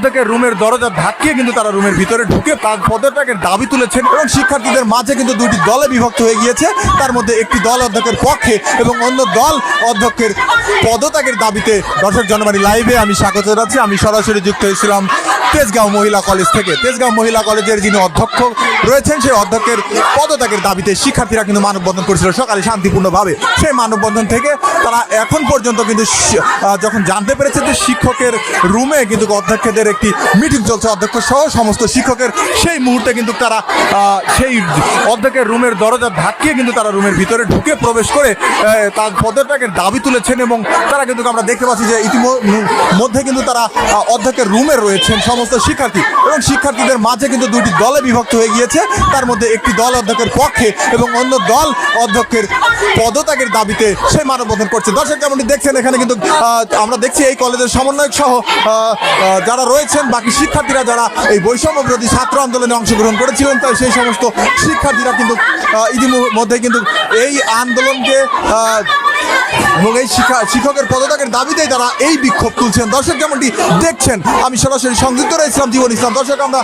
থেকে রুমের দরজা ধাক্কিয়ে কিন্তু তারা রুমের ভিতরে ঢুকে তার পদত্যাগের দাবি তুলেছেন এবং শিক্ষার্থীদের মাঝে কিন্তু দুটি দলে বিভক্ত হয়ে গিয়েছে। তার মধ্যে একটি দল অধ্যক্ষের পক্ষে এবং অন্য দল অধ্যক্ষের পদত্যাগের দাবিতে। দর্শক জনবাণী লাইভে আমি স্বাগত জানাচ্ছি। আমি সরাসরি যুক্ত হয়েছিলাম তেজগাঁও মহিলা কলেজ থেকে। তেজগাঁও মহিলা কলেজের যিনি অধ্যক্ষ রয়েছেন সেই অধ্যক্ষের পদত্যাগের দাবিতে শিক্ষার্থীরা কিন্তু মানববন্ধন করেছিল সকালে শান্তিপূর্ণভাবে। সেই মানববন্ধন থেকে তারা এখন পর্যন্ত কিন্তু যখন জানতে পেরেছে যে শিক্ষকের রুমে কিন্তু অধ্যক্ষদের একটি মিটিং চলছে অধ্যক্ষ সহ সমস্ত শিক্ষকের, সেই মুহূর্তে কিন্তু তারা সেই অধ্যক্ষের রুমের দরজা ধাক্কিয়ে কিন্তু তারা রুমের ভিতরে ঢুকে প্রবেশ করে তার পদত্যাগের দাবি তুলেছেন এবং তারা কিন্তু আমরা দেখতে পাচ্ছি যে ইতিমধ্যে কিন্তু তারা অধ্যক্ষের রুমে রয়েছেন সমস্ত শিক্ষার্থী এবং শিক্ষার্থীদের মাঝে কিন্তু দুটি দলে বিভক্ত হয়ে গিয়েছে। তার মধ্যে একটি দল অধ্যক্ষের পক্ষে এবং অন্য দল অধ্যক্ষের পদত্যাগের দাবিতে সেই মানববন্ধন করছে। দর্শক যেমনটি দেখছেন এখানে কিন্তু আমরা দেখছি এই কলেজের সমন্বয়ক সহ যারা রয়েছেন বাকি শিক্ষার্থীরা যারা এই বৈষম্য বিরোধী ছাত্র আন্দোলনে অংশগ্রহণ করেছিলেন, তাই সেই সমস্ত শিক্ষার্থীরা কিন্তু ইতিমধ্যে কিন্তু এই আন্দোলনকে এবং এই শিক্ষকের পদত্যাগের দাবিতেই তারা এই বিক্ষোভ তুলছেন। দর্শক যেমনটি দেখছেন আমি সরাসরি সংযুক্ত রয়েছিলাম জীবন ইসলাম। দর্শক আমরা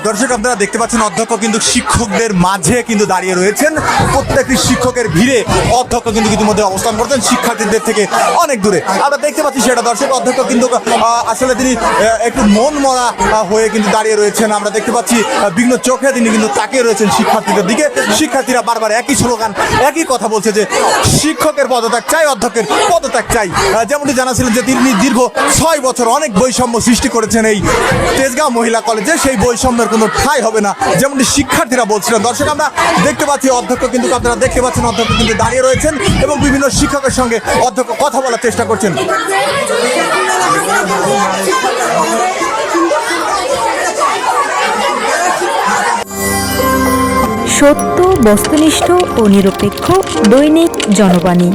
দর্শক আপনারা দেখতে পাচ্ছেন অধ্যক্ষ কিন্তু শিক্ষকদের মাঝে কিন্তু দাঁড়িয়ে রয়েছেন। প্রত্যেকটি শিক্ষকের ভিড়ে অধ্যক্ষ কিন্তু ইতিমধ্যে অবস্থান করতেন শিক্ষার্থীদের থেকে অনেক দূরে। আমরা দেখতে পাচ্ছি সেটা দর্শক অধ্যক্ষ কিন্তু আসলে তিনি একটু মন মরা হয়ে কিন্তু দাঁড়িয়ে রয়েছেন। আমরা দেখতে পাচ্ছি বিঘ্ন চোখে তিনি কিন্তু তাকিয়ে রয়েছেন শিক্ষার্থীদের দিকে। শিক্ষার্থীরা বারবার একই স্লোগান একই কথা বলছে যে শিক্ষকের পদত্যাগ চাই, অধ্যক্ষের পদত্যাগ চাই। যেমনটি জানাছিলেন যে তিনি দীর্ঘ 6 বছর অনেক বৈষম্য সৃষ্টি করেছেন এই তেজগাঁও মহিলা কলেজে, সেই বৈষম্যের কোনো ঠাঁই হবে না যেমনটি শিক্ষার্থীরা বলছিলেন। দর্শক আমরা দেখতে পাচ্ছি অধ্যক্ষ কিন্তু আপনারা দেখতে পাচ্ছেন অধ্যক্ষ কিন্তু দাঁড়িয়ে রয়েছেন এবং বিভিন্ন শিক্ষকের সঙ্গে অধ্যক্ষ কথা বলার চেষ্টা করছেন। সত্য, বস্তুনিষ্ঠ ও নিরপেক্ষ দৈনিক জনবাণী।